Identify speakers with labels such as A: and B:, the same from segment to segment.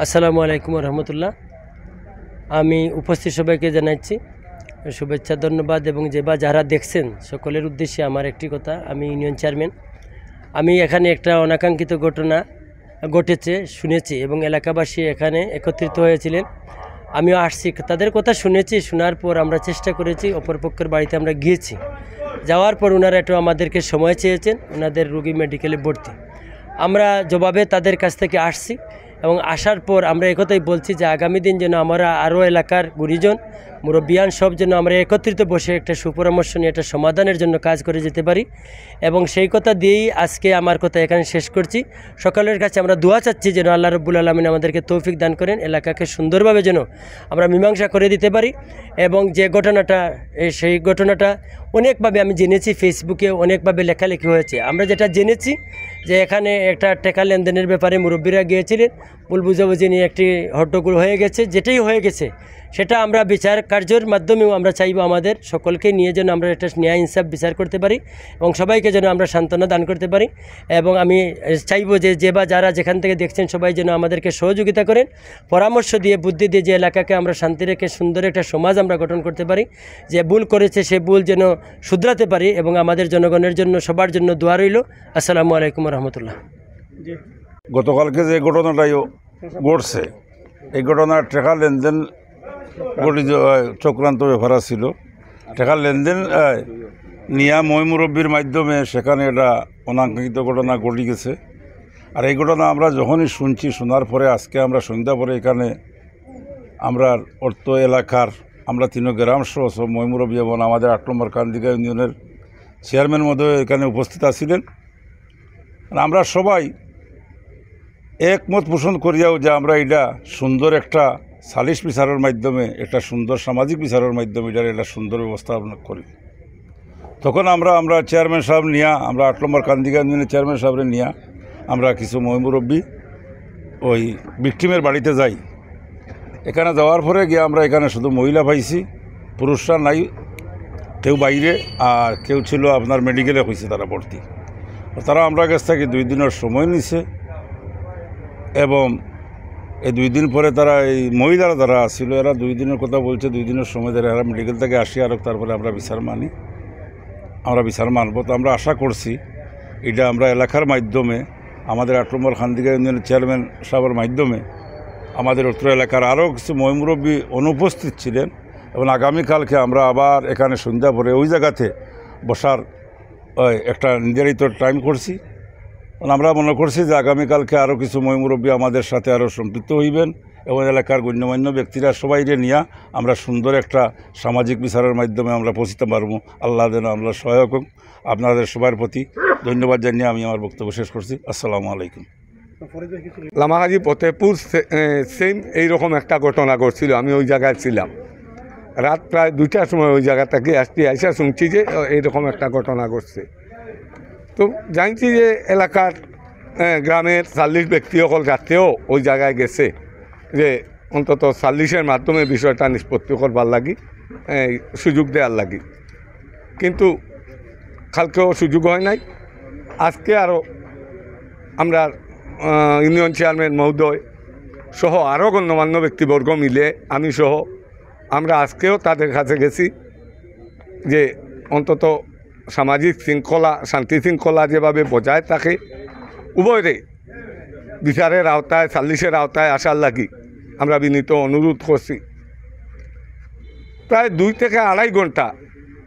A: আসসালামু আলাইকুম রহমতুল্লাহ। আমি উপস্থিত সবাইকে জানাচ্ছি শুভেচ্ছা, ধন্যবাদ এবং যারা দেখছেন সকলের উদ্দেশ্যে আমার একটি কথা। আমি ইউনিয়ন চেয়ারম্যান। আমি এখানে একটা অনাকাঙ্ক্ষিত ঘটনা ঘটেছে শুনেছি এবং এলাকাবাসী এখানে একত্রিত হয়েছিলেন। আমিও আসছি, তাদের কথা শুনেছি। শোনার পর আমরা চেষ্টা করেছি, অপরপক্ষের বাড়িতে আমরা গিয়েছি। যাওয়ার পর ওনারা একটু আমাদেরকে সময় চেয়েছেন, ওনাদের রোগী মেডিকেলে ভর্তি। আমরা জবাবে তাদের কাছ থেকে আসছি এবং আসার পর আমরা একথাই বলছি যে আগামী দিন যেন আমরা আরও এলাকার গুণীজন মুরব্বিয়ান সব যেন আমরা একত্রিত বসে একটা সুপরামর্শ নিয়ে একটা সমাধানের জন্য কাজ করে যেতে পারি। এবং সেই কথা দিয়েই আজকে আমার কথা এখানে শেষ করছি। সকলের কাছে আমরা দোয়া চাচ্ছি যেন আল্লাহ রব্বুল আলামিন আমাদেরকে তৌফিক দান করেন, এলাকাকে সুন্দরভাবে যেন আমরা মীমাংসা করে দিতে পারি। এবং যে ঘটনাটা, সেই ঘটনাটা অনেকভাবে আমি জেনেছি, ফেসবুকে অনেকভাবে লেখালেখি হয়েছে। আমরা যেটা জেনেছি যে এখানে একটা টাকা লেনদেনের ব্যাপারে মুরব্বীরা গিয়েছিলেন, ভুল বুঝাবুঝি নিয়ে একটি হট্টগোল হয়ে গেছে। যেটাই হয়ে গেছে সেটা আমরা বিচার কার্যের মাধ্যমেও আমরা চাইব আমাদের সকলকে নিয়ে যেন আমরা একটা ন্যায় ইনসাফ বিচার করতে পারি এবং সবাইকে যেন আমরা সান্ত্বনা দান করতে পারি। এবং আমি চাইব যে বা যারা যেখান থেকে দেখছেন সবাই যেন আমাদেরকে সহযোগিতা করেন, পরামর্শ দিয়ে, বুদ্ধি দিয়ে যে এলাকাকে আমরা শান্তি রেখে সুন্দর একটা সমাজ আমরা গঠন করতে পারি। যে ভুল করেছে সে ভুল যেন শুধরাতে পারি এবং আমাদের জনগণের জন্য সবার জন্য দোয়া রইল। আসসালামু আলাইকুম রহমতুল্লাহ।
B: গতকালকে যে ঘটনাটাই ঘটছে, এই ঘটনার টাকা লেনদেন গঠিত চক্রান্ত ব্যাপার ছিল। টাকা লেনদেন নিয়া মই মুরব্বীর মাধ্যমে সেখানে এটা অনাকাঙ্ক্ষিত ঘটনা ঘটে গেছে। আর এই ঘটনা আমরা যখনই শুনছি, শোনার পরে আজকে আমরা সন্ধ্যা পরে এখানে আমরা অর্থ এলাকার আমরা 3 গ্রাম সহ সব মই মুরব্বী এবং আমাদের 8 নম্বর কান্দিকা ইউনিয়নের চেয়ারম্যান মহোদয় এখানে উপস্থিত আছিলেন। আমরা সবাই একমত পোষণ করিয়াও যে আমরা এটা সুন্দর একটা সালিশ বিচারের মাধ্যমে, একটা সুন্দর সামাজিক বিচারের মাধ্যমে এটার একটা সুন্দর ব্যবস্থা করি। তখন আমরা চেয়ারম্যান সাহেব নিয়া, আমরা 8 নম্বর কান্দিকা ইউনিয়নের চেয়ারম্যান সাহেবের নিয়া আমরা কিছু মই মুরব্বী ওই ভিকটিমের বাড়িতে যাই। এখানে যাওয়ার পরে গিয়ে আমরা এখানে শুধু মহিলা পাইছি, পুরুষরা নাই, কেউ বাইরে আর কেউ ছিল আপনার মেডিকেলে হয়েছে তারা ভর্তি। তারা আমরা কাছ থেকে 2 দিনের সময় নিছে এবং এই 2 দিন পরে তারা এই মহিলারা যারা ছিল এরা 2 দিনের কথা বলছে, 2 দিনের সময় ধরে এরা মেডিকেল থেকে আসি আর তারপরে আমরা বিচার মানব। তো আমরা আশা করছি এটা আমরা এলাকার মাধ্যমে আমাদের 8 নম্বর কান্দিকা ইউনিয়নের চেয়ারম্যান সাহেবের মাধ্যমে আমাদের উত্তর এলাকার আরও কিছু মই মুরব্বী অনুপস্থিত ছিলেন এবং আগামীকালকে আমরা আবার এখানে সন্ধ্যা পরে ওই জায়গাতে বসার একটা নির্ধারিত টাইম করছি। আমরা মনে করছি যে আগামীকালকে আরও কিছু মই মুরব্বী আমাদের সাথে আরও সম্পৃক্ত হইবেন এবং এলাকার গণ্যমান্য ব্যক্তিরা সবাইকে নিয়ে আমরা সুন্দর একটা সামাজিক বিচারের মাধ্যমে আমরা পৌঁছতে পারবো। আল্লাহ যেন আমরা সহায়ক হোক। আপনাদের সবার প্রতি ধন্যবাদ জানিয়ে আমি আমার বক্তব্য শেষ করছি। আসসালামু আলাইকুম।
C: লামাহাজি ফতেপুর সেম এইরকম একটা ঘটনা ঘটছিল। আমি ওই জায়গায় ছিলাম, রাত প্রায় 2টার সময় ওই জায়গা থেকে আইসা শুনছি যে এইরকম একটা ঘটনা ঘটছে। তো জানছি যে এলাকার গ্রামের 40 ব্যক্তি সকল রাত্রেও ওই জায়গায় গেছে যে অন্তত 40-এর মাধ্যমে বিষয়টা নিষ্পত্তি করবার লাগি, সুযোগ দেওয়ার লাগি। কিন্তু কালকেও সুযোগ হয় নাই। আজকে আরও আমরা ইউনিয়ন চেয়ারম্যান মহোদয় সহ আরও গণ্যমান্য ব্যক্তিবর্গ মিলে, আমি সহ আমরা আজকেও তাদের কাছে গেছি যে অন্তত সামাজিক শৃঙ্খলা, শান্তি শৃঙ্খলা যেভাবে বজায় থাকে উভয়রে বিচারের আওতায়, 40-এর আওতায় আসার লাগি আমরা বিনীত অনুরোধ করছি। প্রায় 2 থেকে 2.5 ঘন্টা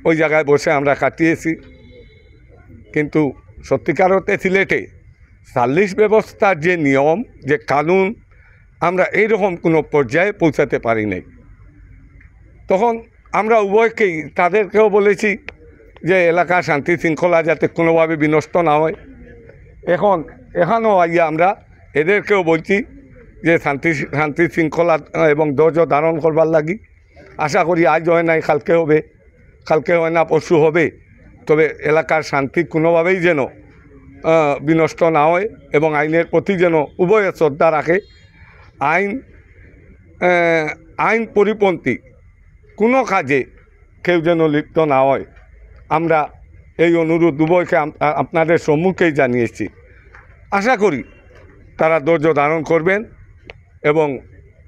C: ওই জায়গায় বসে আমরা কাটিয়েছি। কিন্তু সত্যিকার অর্থে সিলেটে 40 ব্যবস্থার যে নিয়ম, যে কানুন, আমরা এইরকম কোনো পর্যায়ে পৌঁছাতে পারি নাই। তখন আমরা উভয়কেই, তাদেরকেও বলেছি যে এলাকার শান্তি শৃঙ্খলা যাতে কোনোভাবে বিনষ্ট না হয়। এখানেও আইয়া আমরা এদেরকেও বলছি যে শান্তি শৃঙ্খলা এবং ধৈর্য ধারণ করবার লাগি। আশা করি আজ হয় নাই কালকে হবে, কালকে হয় না পরশু হবে, তবে এলাকার শান্তি কোনোভাবেই যেন বিনষ্ট না হয় এবং আইনের প্রতি যেন উভয়ে শ্রদ্ধা রাখে। আইন পরিপন্থী কোনো কাজে কেউ যেন লিপ্ত না হয়, আমরা এই অনুরোধ উভয়কে আপনাদের সম্মুখেই জানিয়েছি। আশা করি তারা ধৈর্য ধারণ করবেন এবং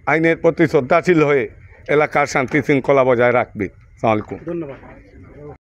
C: আইনের প্রতি শ্রদ্ধাশীল হয়ে এলাকার শান্তি শৃঙ্খলা বজায় রাখবে। আসসালামু আলাইকুম।
D: ধন্যবাদ।